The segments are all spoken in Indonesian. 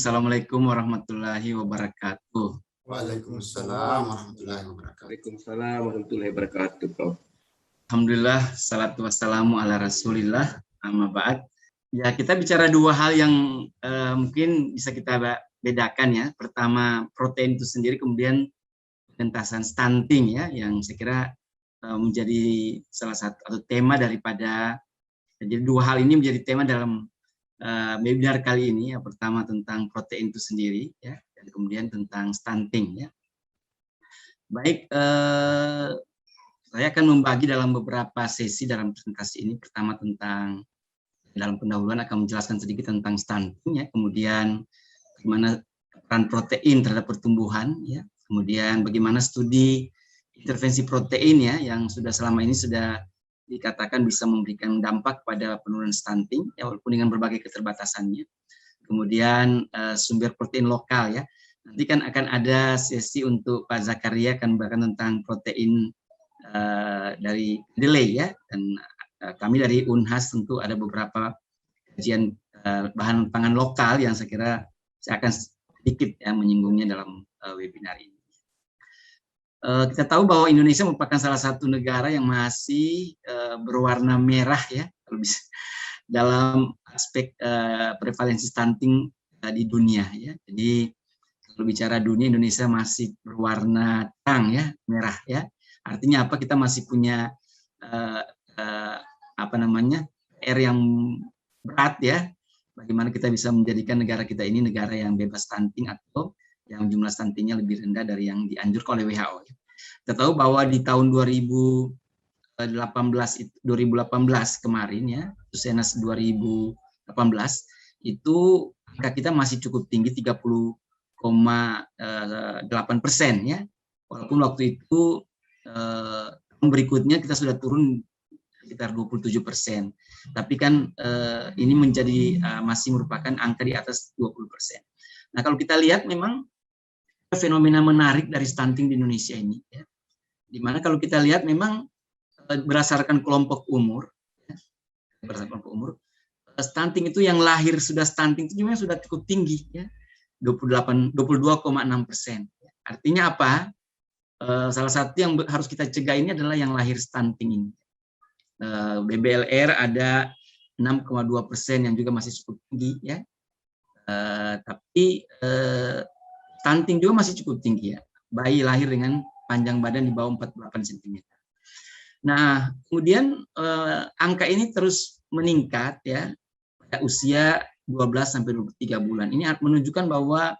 Assalamualaikum warahmatullahi wabarakatuh. Waalaikumsalam warahmatullahi wabarakatuh. Waalaikumsalam warahmatullahi wabarakatuh, Prof. Alhamdulillah, salatu wassalamu ala rasulillah, amma ba'd. Ya, kita bicara dua hal yang mungkin bisa kita bedakan ya. Pertama, protein itu sendiri, kemudian pengentasan stunting ya, yang saya kira menjadi salah satu atau tema daripada, jadi dua hal ini menjadi tema dalam webinar kali ini. Yang pertama tentang protein itu sendiri ya, dan kemudian tentang stunting ya. Baik, saya akan membagi dalam beberapa sesi dalam presentasi ini. Pertama tentang, dalam pendahuluan akan menjelaskan sedikit tentang stunting ya, kemudian bagaimana peran protein terhadap pertumbuhan ya, kemudian bagaimana studi intervensi protein ya yang sudah selama ini sudah dikatakan bisa memberikan dampak pada penurunan stunting ya, walaupun dengan berbagai keterbatasannya. Kemudian sumber protein lokal ya. Nanti kan akan ada sesi untuk Pak Zakaria akan membahas tentang protein dari delay ya, dan kami dari Unhas tentu ada beberapa kajian bahan pangan lokal yang saya kira saya akan sedikit ya menyinggungnya dalam webinar ini. Kita tahu bahwa Indonesia merupakan salah satu negara yang masih berwarna merah ya, kalau bisa, dalam aspek prevalensi stunting di dunia ya. Jadi kalau bicara dunia, Indonesia masih berwarna terang ya, merah ya. Artinya apa? Kita masih punya PR yang berat ya. Bagaimana kita bisa menjadikan negara kita ini negara yang bebas stunting atau yang jumlah stuntingnya lebih rendah dari yang dianjurkan oleh WHO. Kita tahu bahwa di tahun 2018 kemarin ya, Susenas 2018 itu angka kita masih cukup tinggi 30,8% ya. Walaupun waktu itu berikutnya kita sudah turun sekitar 27%. Tapi kan ini menjadi masih merupakan angka di atas 20%. Nah, kalau kita lihat memang fenomena menarik dari stunting di Indonesia ini ya. Dimana kalau kita lihat memang berdasarkan kelompok umur ya, stunting itu yang lahir sudah stunting itu juga sudah cukup tinggi ya, 22,6%. Artinya apa? Salah satu yang harus kita cegah ini adalah yang lahir stunting ini. BBLR ada 6,2% yang juga masih cukup tinggi ya. Tapi stunting juga masih cukup tinggi ya. Bayi lahir dengan panjang badan di bawah 48 cm. Nah, kemudian angka ini terus meningkat ya pada usia 12 sampai 23 bulan. Ini menunjukkan bahwa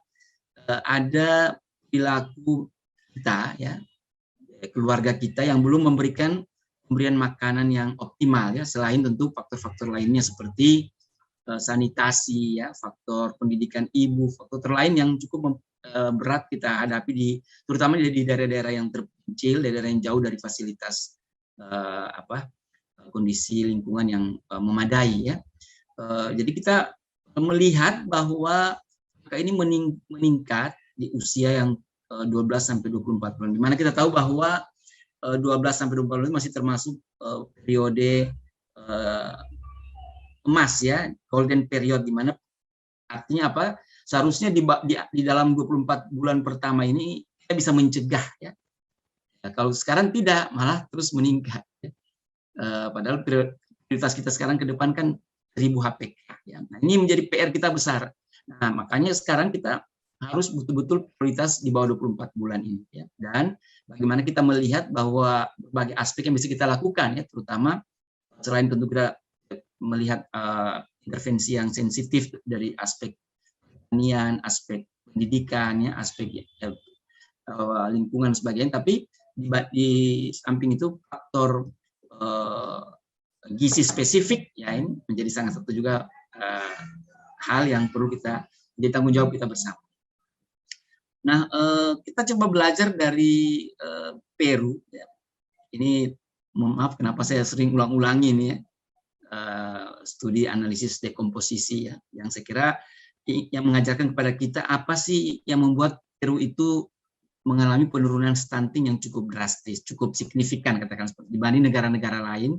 ada perilaku kita ya, keluarga kita yang belum memberikan pemberian makanan yang optimal ya, selain tentu faktor-faktor lainnya seperti sanitasi ya, faktor pendidikan ibu, faktor lain yang cukup berat kita hadapi terutama di daerah-daerah yang terpencil, daerah yang jauh dari fasilitas kondisi lingkungan yang memadai ya. Jadi kita melihat bahwa angka ini meningkat di usia yang 12 sampai 24 bulan. Di mana kita tahu bahwa 12 sampai 24 bulan masih termasuk periode emas ya, golden period, di mana artinya apa? Seharusnya di dalam 24 bulan pertama ini kita bisa mencegah ya. Kalau sekarang tidak, malah terus meningkat ya. Padahal prioritas kita sekarang ke depan kan 1000 HPK ya. Nah, ini menjadi PR kita besar. Nah, makanya sekarang kita harus betul-betul prioritas di bawah 24 bulan ini ya. Dan bagaimana kita melihat bahwa berbagai aspek yang bisa kita lakukan ya, terutama selain tentu kita melihat intervensi yang sensitif dari aspek pertanian, aspek pendidikan ya, aspek lingkungan sebagainya, tapi di samping itu faktor gizi spesifik ya, ini menjadi sangat satu juga hal yang perlu kita jadi tanggung jawab kita bersama. Nah, kita coba belajar dari Peru ya. Ini mohon maaf kenapa saya sering ulang-ulangi ini ya, studi analisis dekomposisi ya, yang saya kira yang mengajarkan kepada kita apa sih yang membuat Peru itu mengalami penurunan stunting yang cukup drastis, cukup signifikan katakan seperti dibanding negara-negara lain.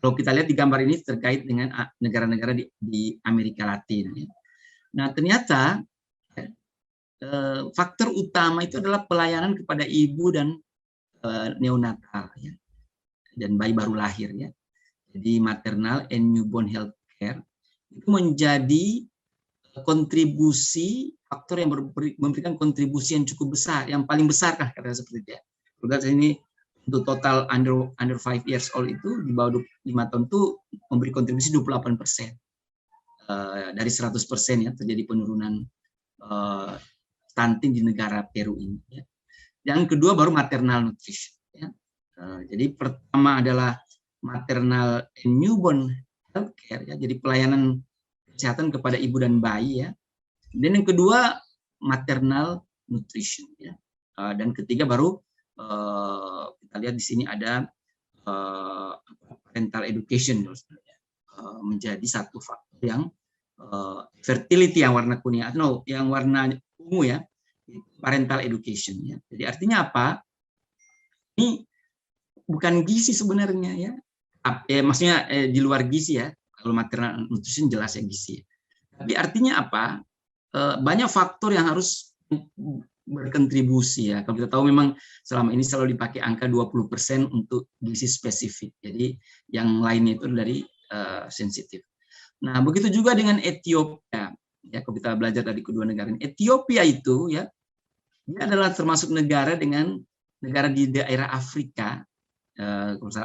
Kalau kita lihat di gambar ini terkait dengan negara-negara di Amerika Latin. Ya. Nah, ternyata faktor utama itu adalah pelayanan kepada ibu dan neonatal, ya, dan bayi baru lahir, ya. Jadi maternal and newborn health care itu menjadi kontribusi faktor yang memberikan kontribusi yang cukup besar, yang paling besar kan kata seperti itu, ya. Udah ini untuk total under 5 years old itu di bawah 25 tahun itu memberi kontribusi 28%. Dari 100% ya terjadi penurunan stunting di negara Peru ini, ya. Yang kedua baru maternal nutrition, ya. Jadi pertama adalah maternal and newborn health care, ya. Jadi pelayanan kesehatan kepada ibu dan bayi, ya. Dan yang kedua maternal nutrition, ya. Dan ketiga baru kita lihat di sini ada parental education, menjadi satu faktor yang fertility yang warna kuning atau yang warna ungu, ya, parental education, ya. Jadi artinya apa? Ini bukan gizi sebenarnya, ya. Maksudnya di luar gizi, ya. Kalau maternal nutrition jelas ya gizi. Tapi artinya apa? Banyak faktor yang harus berkontribusi, ya. Kalau kita tahu memang selama ini selalu dipakai angka 20% untuk gizi spesifik. Jadi yang lainnya itu dari sensitif. Nah, begitu juga dengan Ethiopia. Ya, kalau kita belajar dari kedua negara ini, Ethiopia itu, ya, dia adalah termasuk negara di daerah Afrika,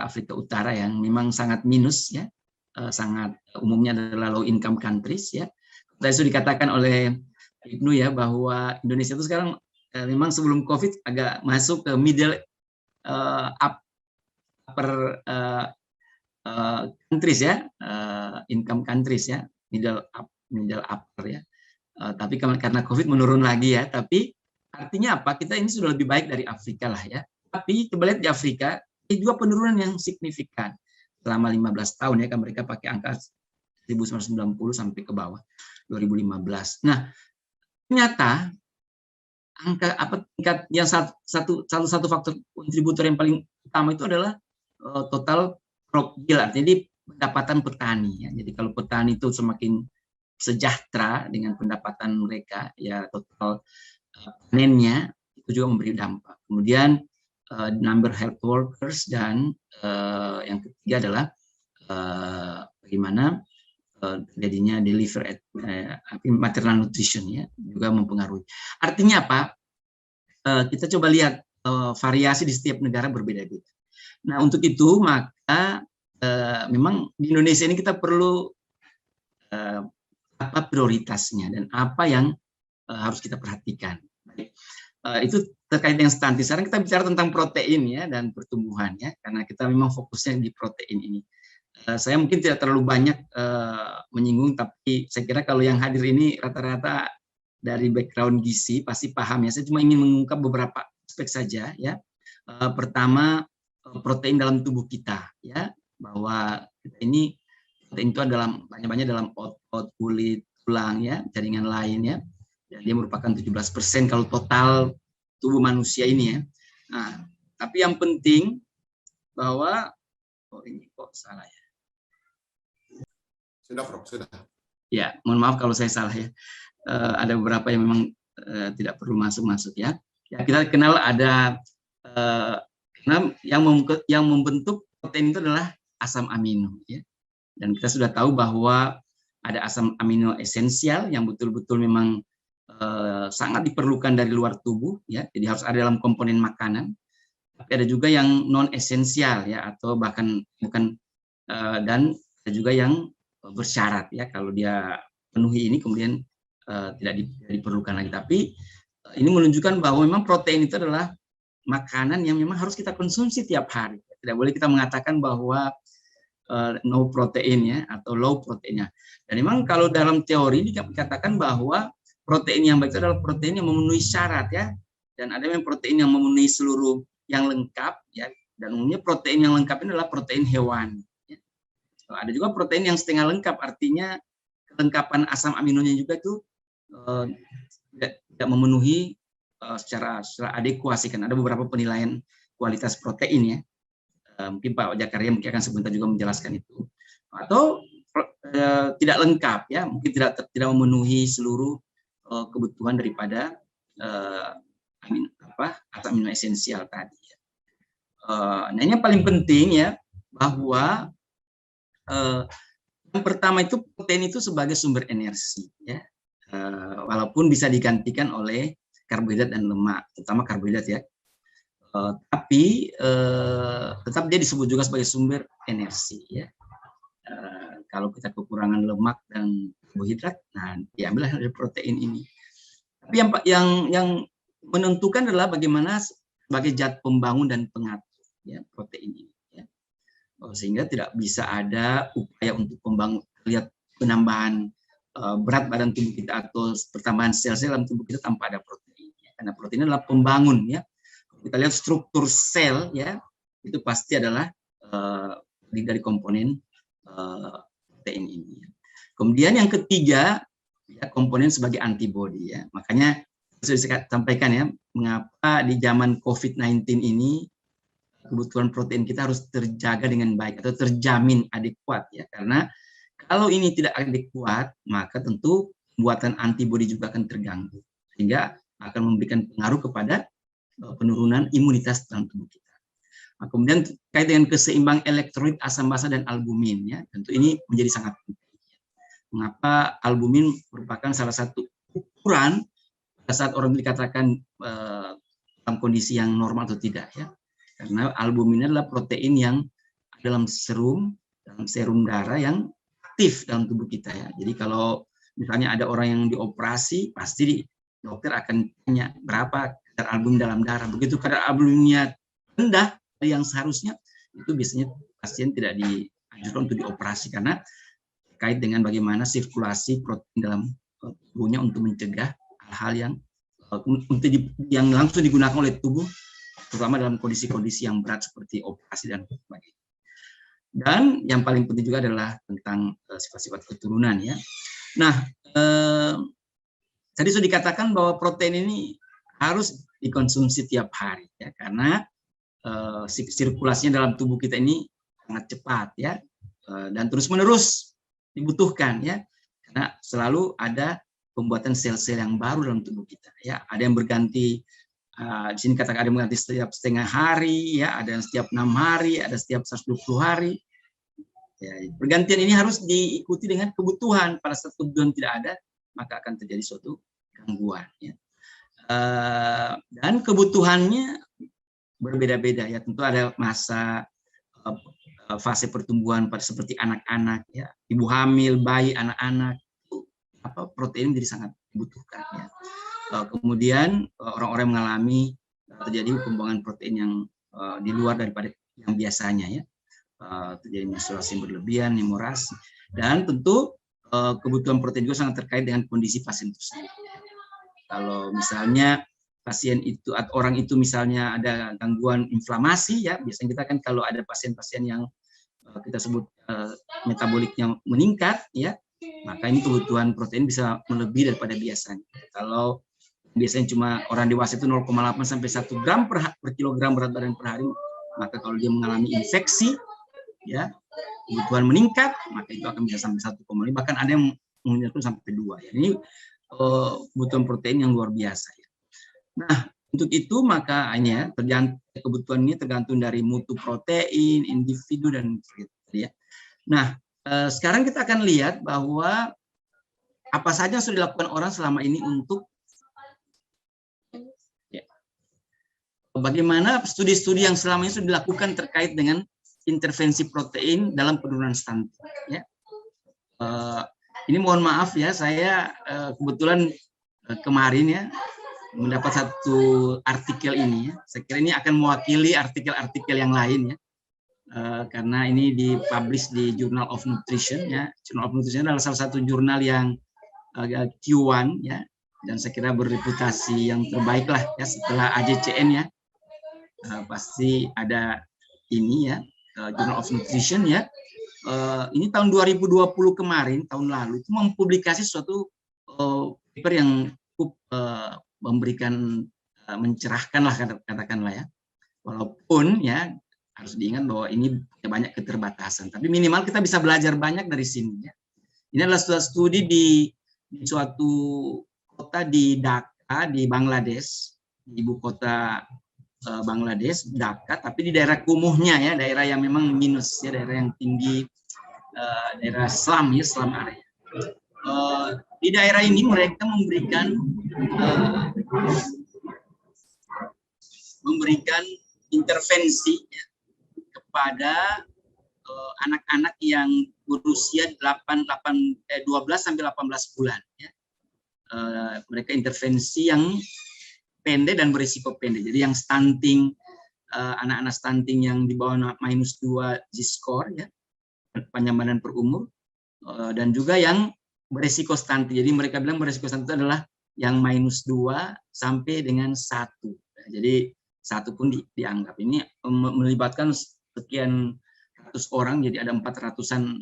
Afrika Utara yang memang sangat minus, ya, sangat umumnya adalah low income countries, ya. Tadi sudah dikatakan oleh Ibnu, ya, bahwa Indonesia itu sekarang memang sebelum COVID agak masuk ke middle upper countries, ya, income countries, ya, middle upper, ya. Tapi karena COVID menurun lagi, ya. Tapi artinya apa? Kita ini sudah lebih baik dari Afrika lah, ya. Tapi coba lihat di Afrika ini juga penurunan yang signifikan selama 15 tahun, ya, kan mereka pakai angka 1990 sampai ke bawah 2015. Nah, ternyata angka tingkat yang satu faktor kontributor yang paling utama itu adalah total crop yield, artinya pendapatan petani, ya. Jadi kalau petani itu semakin sejahtera dengan pendapatan mereka, ya, total panennya itu juga memberi dampak. Kemudian number health workers dan yang ketiga adalah bagaimana jadinya deliver maternal nutrition, ya, juga mempengaruhi. Artinya apa? Kita coba lihat variasi di setiap negara berbeda-beda. Nah, untuk itu maka memang di Indonesia ini kita perlu apa prioritasnya dan apa yang harus kita perhatikan. Itu terkait dengan stunting. Sekarang kita bicara tentang protein, ya, dan pertumbuhan, ya, karena kita memang fokusnya di protein ini. Saya mungkin tidak terlalu banyak menyinggung, tapi saya kira kalau yang hadir ini rata-rata dari background gizi pasti paham, ya. Saya cuma ingin mengungkap beberapa aspek saja, ya. Pertama, protein dalam tubuh kita, ya, bahwa kita ini protein itu adalah banyak-banyak dalam otot, kulit, tulang, ya, jaringan lain, ya. Dan dia merupakan 17% kalau total tubuh manusia ini, ya. Nah, tapi yang penting bahwa ini kok salah, ya. Sudah, Prof, sudah. Ya, mohon maaf kalau saya salah, ya. Ada beberapa yang memang tidak perlu masuk, ya. Ya, kita kenal ada yang membentuk protein itu adalah asam amino, ya. Dan kita sudah tahu bahwa ada asam amino esensial yang betul-betul memang sangat diperlukan dari luar tubuh, ya. Jadi harus ada dalam komponen makanan. Tapi ada juga yang non esensial, ya, atau bahkan bukan, dan ada juga yang bersyarat, ya, kalau dia penuhi ini kemudian tidak diperlukan lagi. Tapi ini menunjukkan bahwa memang protein itu adalah makanan yang memang harus kita konsumsi tiap hari. Tidak boleh kita mengatakan bahwa no protein, ya, atau low proteinnya. Dan memang kalau dalam teori dikatakan bahwa protein yang baik itu adalah protein yang memenuhi syarat, ya. Dan ada yang protein yang memenuhi seluruh yang lengkap, ya. Dan umumnya protein yang lengkap ini adalah protein hewan, ya. Ada juga protein yang setengah lengkap, artinya kelengkapan asam aminonya juga itu tidak memenuhi secara adekuasi, kan ada beberapa penilaian kualitas protein, ya. Mungkin Pak Jakaria mungkin akan sebentar juga menjelaskan itu. Atau tidak lengkap ya, mungkin tidak memenuhi seluruh kebutuhan daripada asam amino esensial tadi. Nah, ini yang paling penting ya, bahwa yang pertama itu protein itu sebagai sumber energi ya, walaupun bisa digantikan oleh karbohidrat dan lemak, terutama karbohidrat ya. Tapi tetap dia disebut juga sebagai sumber energi ya. Kalau kita kekurangan lemak dan karbohidrat, nah diambillah dari protein ini. Tapi yang menentukan adalah bagaimana sebagai zat pembangun dan pengatur ya protein ini ya. Sehingga tidak bisa ada upaya untuk lihat penambahan berat badan tubuh kita atau pertambahan sel-sel dalam tubuh kita tanpa ada protein ya. Karena protein adalah pembangun ya. Kita lihat struktur sel ya, itu pasti adalah dari komponen protein ini. Kemudian yang ketiga ya, komponen sebagai antibodi ya. Makanya sudah saya sampaikan ya, mengapa di zaman COVID-19 ini kebutuhan protein kita harus terjaga dengan baik atau terjamin adekuat ya. Karena kalau ini tidak adekuat, maka tentu pembuatan antibodi juga akan terganggu, sehingga akan memberikan pengaruh kepada penurunan imunitas dalam tubuh kita. Nah, kemudian terkait dengan keseimbang elektrolit, asam basa dan albumin ya, tentu ini menjadi sangat penting. Mengapa albumin merupakan salah satu ukuran pada saat orang dikatakan dalam kondisi yang normal atau tidak ya. Karena albumin adalah protein yang dalam serum darah yang aktif dalam tubuh kita ya. Jadi kalau misalnya ada orang yang dioperasi, pasti dokter akan tanya berapa kadar albumin dalam darah. Begitu kadar albuminnya rendah dari yang seharusnya, itu biasanya pasien tidak dianjurkan untuk dioperasi karena terkait dengan bagaimana sirkulasi protein dalam tubuhnya untuk mencegah hal-hal yang langsung digunakan oleh tubuh, terutama dalam kondisi-kondisi yang berat seperti operasi dan sebagainya. Dan yang paling penting juga adalah tentang sifat-sifat keturunan ya. Nah, tadi sudah dikatakan bahwa protein ini harus dikonsumsi tiap hari ya, karena sirkulasinya dalam tubuh kita ini sangat cepat ya, dan terus-menerus dibutuhkan ya, karena selalu ada pembuatan sel-sel yang baru dalam tubuh kita ya. Ada yang berganti, di sini katakan ada yang berganti setiap setengah hari ya, ada yang setiap 6 hari, ada setiap 120 hari ya. Pergantian ini harus diikuti dengan kebutuhan. Pada saat kebutuhan tidak ada, maka akan terjadi suatu gangguan ya. Dan kebutuhannya berbeda-beda ya, tentu ada masa fase pertumbuhan seperti anak-anak ya, ibu hamil, bayi, anak-anak, protein menjadi sangat dibutuhkan ya. Kemudian orang-orang mengalami terjadi pembuangan protein yang di luar daripada yang biasanya ya, terjadi menstruasi berlebihan, hemorasi, dan tentu kebutuhan protein juga sangat terkait dengan kondisi pasien itu sendiri. Kalau misalnya pasien itu atau orang itu misalnya ada gangguan inflamasi ya, biasanya kita kan kalau ada pasien-pasien yang kita sebut metaboliknya meningkat ya, maka ini kebutuhan protein bisa melebihi daripada biasanya. Kalau biasanya cuma orang dewasa itu 0,8 sampai 1 gram per kilogram berat badan per hari, maka kalau dia mengalami infeksi ya, kebutuhan meningkat, maka itu akan bisa sampai 1,5, bahkan ada yang menunjukkan sampai 2 ya. Ini kebutuhan protein yang luar biasa ya. Nah, untuk itu maka hanya kebutuhan ini tergantung dari mutu protein, individu dan ya. Nah, sekarang kita akan lihat bahwa apa saja yang sudah dilakukan orang selama ini untuk ya, bagaimana studi-studi yang selama ini sudah dilakukan terkait dengan intervensi protein dalam penurunan stunting. Ya. Ini mohon maaf ya, saya kebetulan kemarin ya mendapat satu artikel ini ya. Saya kira ini akan mewakili artikel-artikel yang lain ya. Karena ini dipublish di Journal of Nutrition ya. Journal of Nutrition adalah salah satu jurnal yang Q1 ya, dan saya kira berreputasi yang terbaik lah ya setelah AJCN ya. Pasti ada ini ya, Journal of Nutrition ya. Ini tahun 2020 kemarin, tahun lalu itu mempublikasi suatu paper yang cukup memberikan, mencerahkan lah katakanlah ya. Walaupun ya harus diingat bahwa ini banyak keterbatasan, tapi minimal kita bisa belajar banyak dari sini ya. Ini adalah studi di suatu kota di Dhaka di Bangladesh, di ibu kota Bangladesh, Dhaka, tapi di daerah kumuhnya ya, daerah yang memang minus ya, daerah yang tinggi, daerah slum ya, slum area. Di daerah ini mereka memberikan intervensi ya, kepada anak-anak yang berusia 12 sampai 18 bulan ya. Mereka intervensi yang pendek dan berisiko pendek. Jadi yang stunting, anak-anak stunting yang di bawah -2 Z-score ya, penyampanan per umur, dan juga yang berisiko stunting. Jadi mereka bilang berisiko stunting itu adalah yang -2 sampai dengan 1. Jadi 1 pun dianggap. Ini melibatkan sekian ratus orang, jadi ada 400-an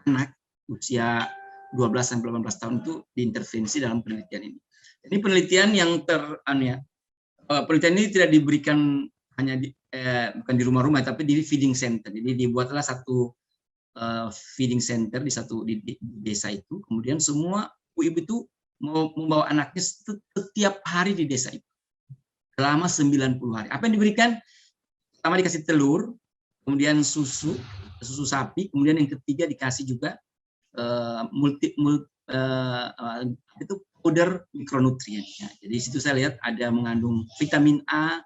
anak usia 12 sampai 18 tahun itu diintervensi dalam penelitian ini. Ini penelitian yang penelitian ini tidak diberikan hanya bukan di rumah-rumah, tapi di feeding center. Jadi dibuatlah satu feeding center di desa itu. Kemudian semua ibu itu mau membawa anaknya setiap hari di desa itu selama 90 hari. Apa yang diberikan? Pertama dikasih telur, kemudian susu sapi, kemudian yang ketiga dikasih juga itu powder mikronutrien. Ya. Jadi situ saya lihat ada mengandung vitamin A,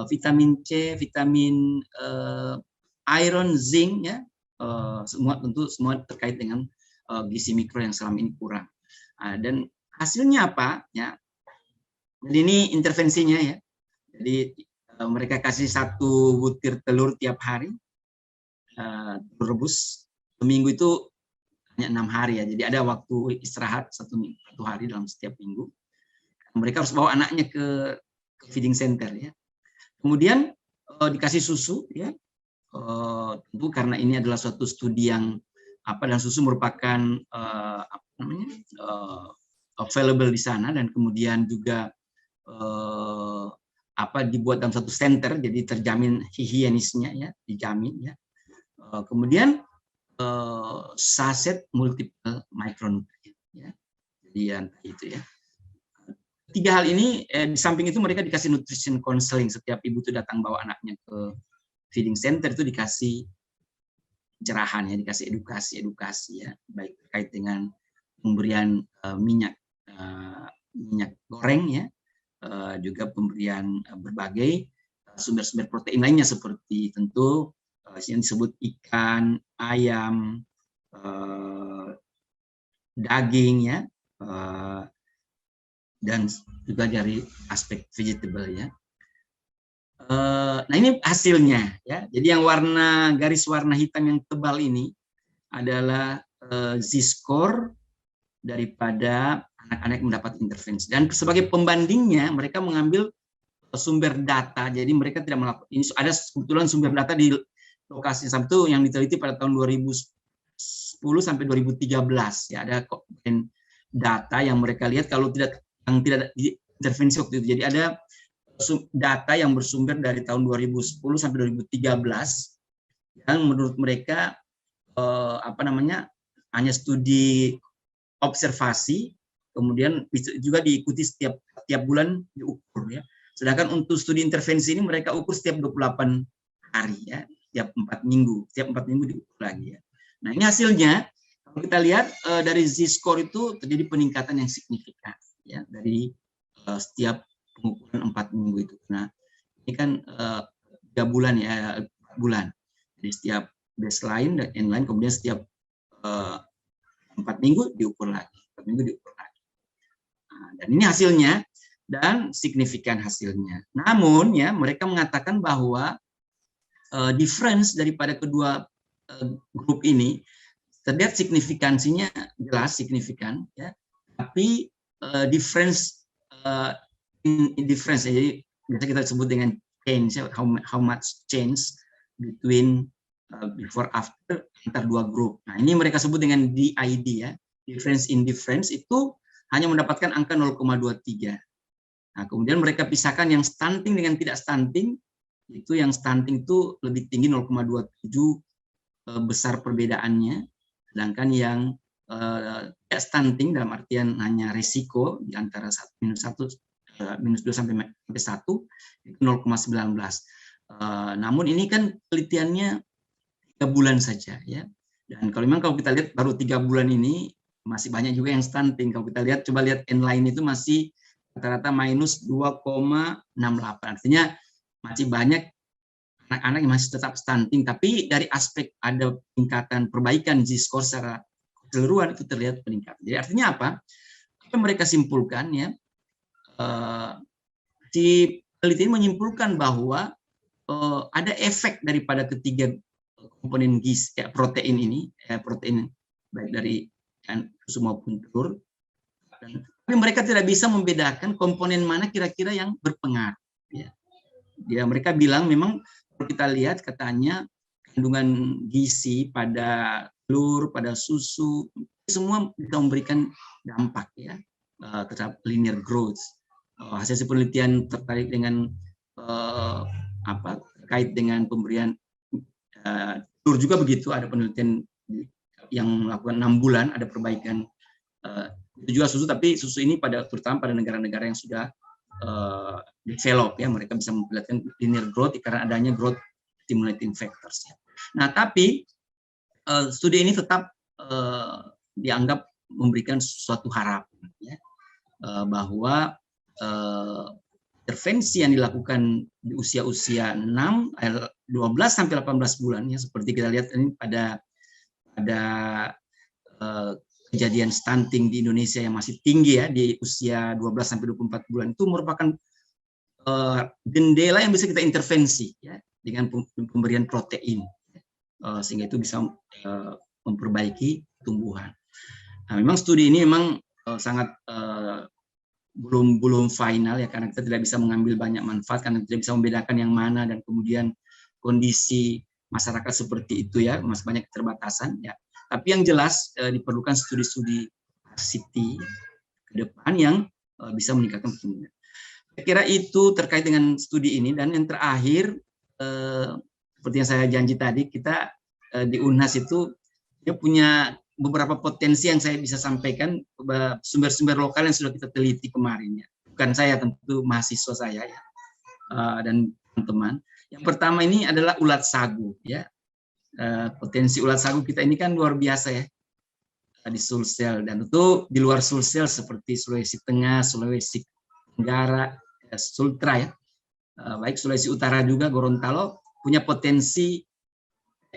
vitamin C, vitamin iron, zinc, ya, semua terkait dengan gizi mikro yang selama ini kurang. Dan hasilnya apa? Ya, jadi ini intervensinya ya. Jadi mereka kasih 1 butir telur tiap hari, rebus. Seminggu itu hanya 6 hari ya. Jadi ada waktu istirahat 1 hari dalam setiap minggu. Mereka harus bawa anaknya ke feeding center ya. Kemudian dikasih susu ya. Tentu karena ini adalah suatu studi yang dan susu merupakan available di sana, dan kemudian juga dibuat dalam satu center, jadi terjamin higienisnya ya, dijamin ya. Kemudian saset multiple micronutrient ya. Jadi itu ya. 3 hal ini di samping itu mereka dikasih nutrition counseling. Setiap ibu itu datang bawa anaknya ke feeding center itu dikasih pencerahan ya, dikasih edukasi ya, baik terkait dengan pemberian minyak goreng ya, juga pemberian berbagai sumber-sumber protein lainnya seperti tentu yang disebut ikan, ayam, daging ya, dan juga dari aspek vegetable ya. Nah ini hasilnya ya. Jadi yang garis warna hitam yang tebal ini adalah Z-score daripada anak-anak yang mendapat intervensi. Dan sebagai pembandingnya mereka mengambil sumber data. Jadi mereka tidak melakukan ini, ada kebetulan sumber data di lokasi itu yang diteliti pada tahun 2010 sampai 2013 ya. Ada data yang mereka lihat kalau tidak intervensi waktu itu. Jadi ada data yang bersumber dari tahun 2010 sampai 2013 yang menurut mereka hanya studi observasi, kemudian juga diikuti setiap bulan diukur ya. Sedangkan untuk studi intervensi ini mereka ukur setiap 28 hari ya, setiap 4 minggu diukur lagi ya. Nah, ini hasilnya kalau kita lihat dari Z-score itu terjadi peningkatan yang signifikan ya dari setiap pengukuran 4 minggu itu. Nah, ini kan 3 bulan ya, 4 bulan. Jadi setiap baseline dan endline, kemudian setiap 4 minggu diukur lagi. 4 minggu diukur lagi. Nah, dan ini hasilnya dan signifikan hasilnya. Namun ya mereka mengatakan bahwa difference daripada kedua grup ini terlihat signifikansinya jelas signifikan ya. Tapi difference jadi biasa kita sebut dengan change, how much change between before after antar 2 grup. Nah, ini mereka sebut dengan DID ya, difference in difference itu hanya mendapatkan angka 0,23. Nah, kemudian mereka pisahkan yang stunting dengan tidak stunting, itu yang stunting itu lebih tinggi 0,27 besar perbedaannya, sedangkan yang stunting dalam artian hanya risiko di antara minus 2 sampai 1 itu 0,19. Namun ini kan penelitiannya 3 bulan saja ya. Dan kalau kita lihat baru 3 bulan ini masih banyak juga yang stunting. Kalau kita lihat, coba lihat N-line itu masih rata-rata minus 2,68. Artinya masih banyak anak-anak yang masih tetap stunting, tapi dari aspek ada peningkatan perbaikan Z-score secara keseluruhan itu terlihat peningkatan. Jadi artinya apa? Apa yang mereka simpulkan ya? Si peneliti menyimpulkan bahwa ada efek daripada ketiga komponen gizi protein ini, protein baik dari susu maupun telur. Tapi mereka tidak bisa membedakan komponen mana kira-kira yang berpengaruh. Ya, mereka bilang memang kalau kita lihat katanya kandungan gizi pada telur, pada susu, semua bisa memberikan dampak ya terhadap linear growth. Hasil penelitian terkait dengan terkait dengan pemberian telur juga begitu, ada penelitian yang melakukan 6 bulan ada perbaikan. Itu juga susu, tapi susu ini terutama pada negara-negara yang sudah develop ya, mereka bisa memperlihatkan linear growth karena adanya growth stimulating factors ya. Nah, tapi studi ini tetap dianggap memberikan suatu harapan ya, bahwa intervensi yang dilakukan di usia-usia 12 sampai 18 bulan ya, seperti kita lihat ini pada kejadian stunting di Indonesia yang masih tinggi ya, di usia 12 sampai 24 bulan itu merupakan jendela yang bisa kita intervensi ya dengan pemberian protein sehingga itu bisa memperbaiki tumbuhan. Nah, memang studi ini memang sangat belum final ya, karena kita tidak bisa mengambil banyak manfaat karena tidak bisa membedakan yang mana, dan kemudian kondisi masyarakat seperti itu ya, masih banyak keterbatasan ya. Tapi yang jelas diperlukan studi-studi CT ke depan yang bisa meningkatkan pertumbuhan. Saya kira itu terkait dengan studi ini. Dan yang terakhir, seperti yang saya janji tadi, kita di UNHAS itu dia punya beberapa potensi yang saya bisa sampaikan, sumber-sumber lokal yang sudah kita teliti kemarin ya. Bukan saya, tentu mahasiswa saya ya, dan teman-teman. Yang pertama ini adalah ulat sagu ya. Potensi ulat sagu kita ini kan luar biasa ya di Sulsel, dan itu di luar Sulsel seperti Sulawesi Tengah, Sulawesi Tenggara, Sultra ya, baik Sulawesi Utara juga, Gorontalo punya potensi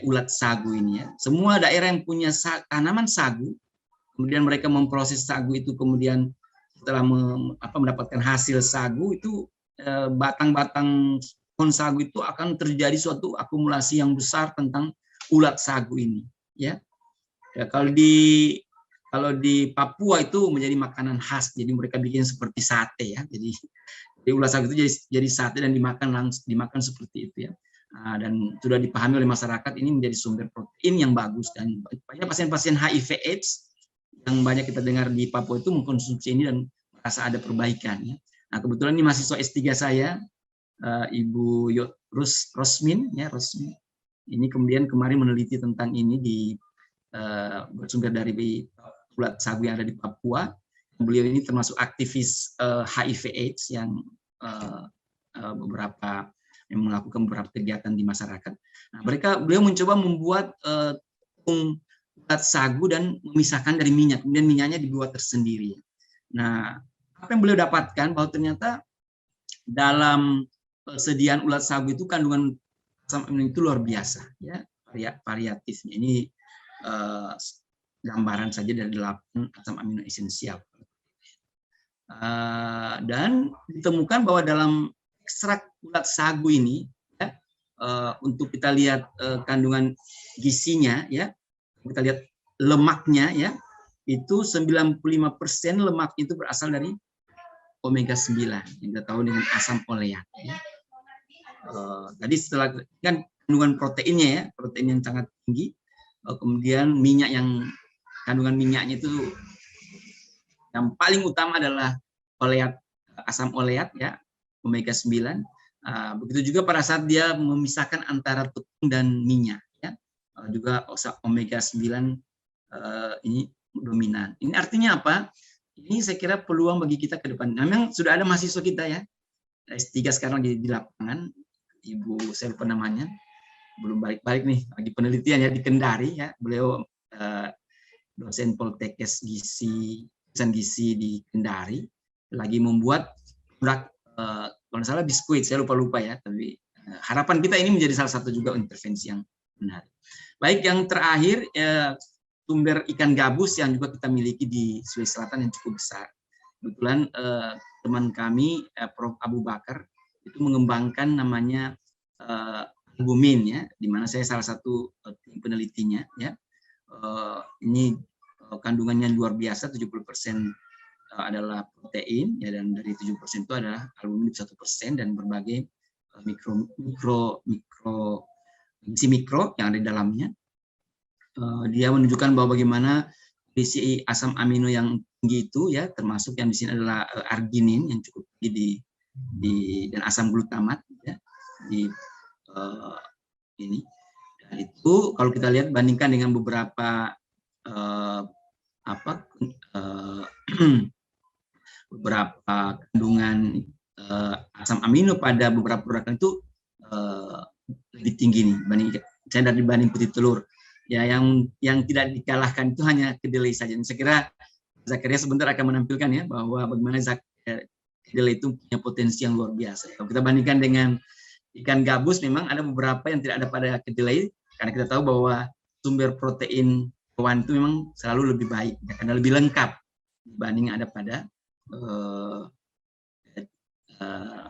ulat sagu ini ya. Semua daerah yang punya tanaman sagu, kemudian mereka memproses sagu itu, kemudian setelah mendapatkan hasil sagu itu, batang-batang pohon sagu itu akan terjadi suatu akumulasi yang besar tentang ulat sagu ini ya. Kalau di Papua itu menjadi makanan khas, jadi mereka bikin seperti sate ya, jadi ulat sagu itu jadi sate dan dimakan seperti itu ya. Dan sudah dipahami oleh masyarakat ini menjadi sumber protein yang bagus, dan banyak pasien-pasien HIV/AIDS yang banyak kita dengar di Papua itu mengkonsumsi ini dan merasa ada perbaikan ya. Nah, kebetulan ini mahasiswa S3 saya, Ibu Rosmin ya, ini kemudian kemarin meneliti tentang ini bersumber dari ulat sagu yang ada di Papua. Beliau ini termasuk aktivis HIV/AIDS yang melakukan beberapa kegiatan di masyarakat. Nah, beliau mencoba membuat ulat sagu dan memisahkan dari minyak, kemudian minyaknya dibuat tersendiri. Nah, apa yang beliau dapatkan bahwa ternyata dalam persediaan ulat sagu itu kandungan asam amino itu luar biasa ya, variatifnya. Ini gambaran saja dari 8 asam amino esensial. Dan ditemukan bahwa dalam ekstrak ulat sagu ini ya, untuk kita lihat kandungan gizinya ya, kita lihat lemaknya ya, itu 95% lemak itu berasal dari omega 9 yang kita tahu dengan asam oleat ya. Tadi setelah kan kandungan proteinnya ya, protein yang sangat tinggi, kemudian minyak yang kandungan minyaknya itu yang paling utama adalah oleat, asam oleat ya, omega 9. Begitu juga pada saat dia memisahkan antara tepung dan minyak ya, juga omega 9 ini dominan. Ini artinya apa? Ini saya kira peluang bagi kita ke depan. Memang sudah ada mahasiswa kita ya, S3 sekarang lagi di lapangan, Ibu saya lupa namanya, belum balik-balik nih, lagi penelitian ya di Kendari ya, beliau dosen Poltekkes gizi di Kendari, lagi membuat kalau nggak salah biskuit, saya lupa ya, tapi harapan kita ini menjadi salah satu juga intervensi yang menarik. Baik, yang terakhir sumber ikan gabus yang juga kita miliki di Sulawesi Selatan yang cukup besar. Kebetulan teman kami Prof. Abu Bakar itu mengembangkan namanya albumin ya, di mana saya salah satu tim penelitinya ya. Ini kandungannya luar biasa, 70% adalah protein ya, dan dari 7% itu adalah albumin 1% dan berbagai gizi mikro yang ada di dalamnya. Dia menunjukkan bahwa bagaimana kondisi asam amino yang tinggi itu ya, termasuk yang di sini adalah arginin yang cukup tinggi dan asam glutamat ya, di ini. Dan itu kalau kita lihat bandingkan dengan beberapa beberapa kandungan asam amino pada beberapa produk itu lebih tinggi nih dibanding putih telur. Ya, yang tidak dikalahkan itu hanya kedelai saja. Dan saya kira Zakaria sebentar akan menampilkan ya bahwa bagaimana kedelai itu punya potensi yang luar biasa. Kalau kita bandingkan dengan ikan gabus, memang ada beberapa yang tidak ada pada kedelai, karena kita tahu bahwa sumber protein hewan itu memang selalu lebih baik, ya, karena lebih lengkap dibanding ada pada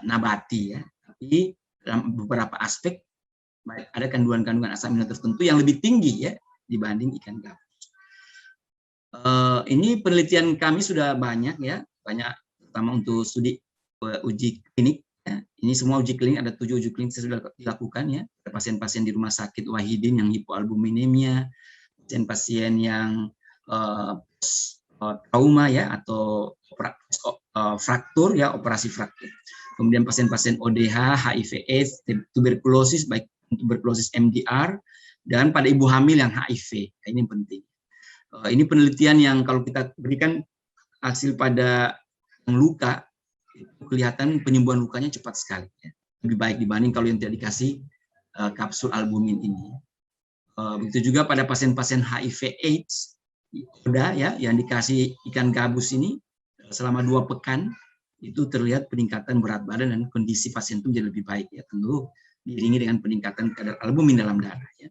nabati ya. Tapi dalam beberapa aspek ada kandungan-kandungan asam amino tertentu yang lebih tinggi ya dibanding ikan gabus. Ini penelitian kami sudah banyak ya, terutama untuk studi uji klinik. Ya. Ini semua uji klinik, ada 7 uji klinik yang sudah dilakukan ya. Ada pasien-pasien di rumah sakit Wahidin yang hipoalbuminemia, pasien-pasien yang trauma ya, atau fraktur ya, operasi fraktur. Kemudian pasien-pasien ODH, HIV/AIDS, tuberkulosis, baik tuberkulosis MDR, dan pada ibu hamil yang HIV. Nah, ini penting. Ini penelitian yang kalau kita berikan hasil pada yang luka, kelihatan penyembuhan lukanya cepat sekali. Ya. Lebih baik dibanding kalau yang tidak dikasih kapsul albumin ini. Begitu juga pada pasien-pasien HIV/AIDS, ya, yang dikasih ikan gabus ini selama 2 pekan, itu terlihat peningkatan berat badan dan kondisi pasien itu menjadi lebih baik. Ya, tentu diiringi dengan peningkatan kadar albumin dalam darah. Ya.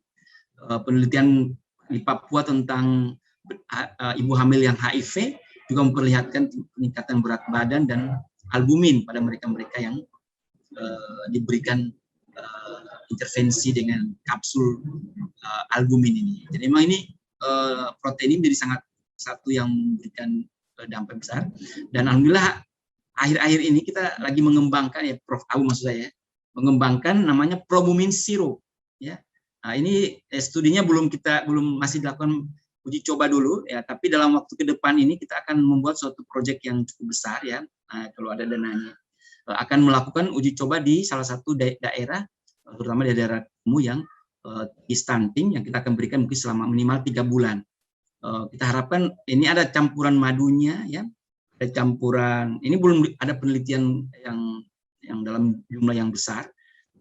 Penelitian di Papua tentang ibu hamil yang HIV juga memperlihatkan peningkatan berat badan dan albumin pada mereka-mereka yang diberikan intervensi dengan kapsul albumin ini. Jadi memang ini protein ini menjadi sangat satu yang memberikan dampak besar. Dan alhamdulillah akhir-akhir ini kita lagi mengembangkan ya, Prof. Abu maksud saya, mengembangkan namanya Probumin Sirup ya. Nah, ini studinya masih dilakukan uji coba dulu ya, tapi dalam waktu ke depan ini kita akan membuat suatu proyek yang cukup besar ya. Nah, kalau ada dananya akan melakukan uji coba di salah satu daerah, terutama di daerah kamu yang stunting, yang kita akan berikan mungkin selama minimal 3 bulan. Kita harapkan ini ada campuran madunya ya, ada campuran, ini belum ada penelitian yang dalam jumlah yang besar,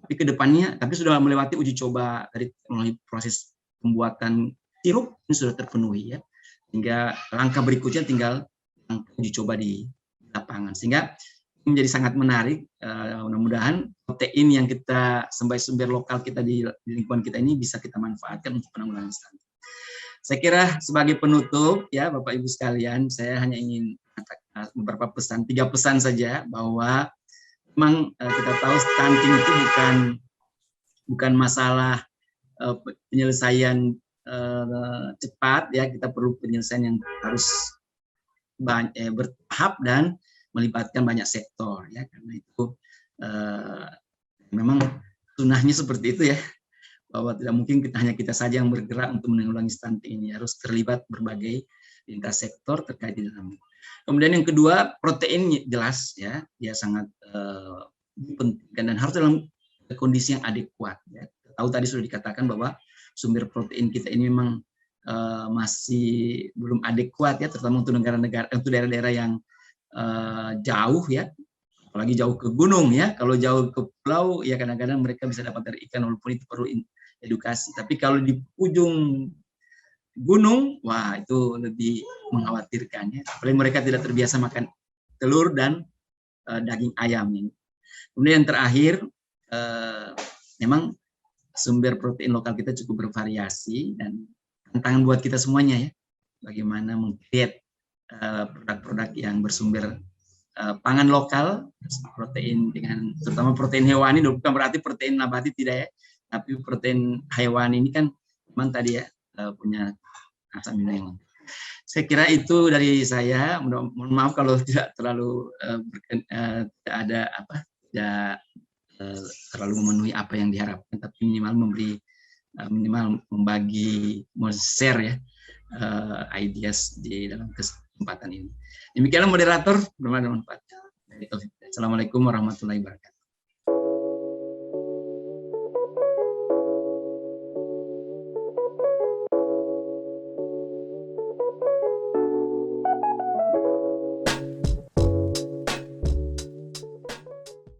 tapi kedepannya, tapi sudah melewati uji coba dari teknologi proses pembuatan sirup ini sudah terpenuhi ya, sehingga langkah berikutnya tinggal uji coba di lapangan, sehingga menjadi sangat menarik. Mudah-mudahan protein yang kita sumber lokal kita di lingkungan kita ini bisa kita manfaatkan untuk penanggulangan stunting. Saya kira sebagai penutup ya Bapak Ibu sekalian, saya hanya ingin mengatakan beberapa pesan, 3 pesan saja, bahwa memang kita tahu stunting itu bukan masalah penyelesaian cepat ya, kita perlu penyelesaian yang harus bertahap dan melibatkan banyak sektor ya, karena itu memang sunahnya seperti itu ya, bahwa tidak mungkin hanya kita saja yang bergerak untuk menanggulangi stunting ini, harus terlibat berbagai lintas sektor terkait di dalamnya. Kemudian yang kedua, protein jelas ya, dia sangat penting dan harus dalam kondisi yang adekuat ya. Tahu tadi sudah dikatakan bahwa sumber protein kita ini memang masih belum adekuat ya, terutama untuk negara-negara, untuk daerah-daerah yang jauh ya, apalagi jauh ke gunung ya. Kalau jauh ke pulau ya kadang-kadang mereka bisa dapat dari ikan walaupun itu perlu edukasi. Tapi kalau di ujung gunung, wah itu lebih mengkhawatirkan ya. Apalagi mereka tidak terbiasa makan telur dan daging ayam ini. Kemudian yang terakhir, memang sumber protein lokal kita cukup bervariasi dan tantangan buat kita semuanya ya. Bagaimana meng-create produk-produk yang bersumber pangan lokal, protein dengan terutama protein hewani, bukan berarti protein nabati tidak ya, tapi protein hewani ini kan memang tadi ya punya asam amino yang lengkap. Saya kira itu dari saya. Mohon maaf kalau tidak terlalu tidak ada tidak terlalu memenuhi apa yang diharapkan, tapi minimal membagi, share ya ideas di dalam kesempatan ini. Demikianlah moderator, bermanfaat. Assalamualaikum warahmatullahi wabarakatuh.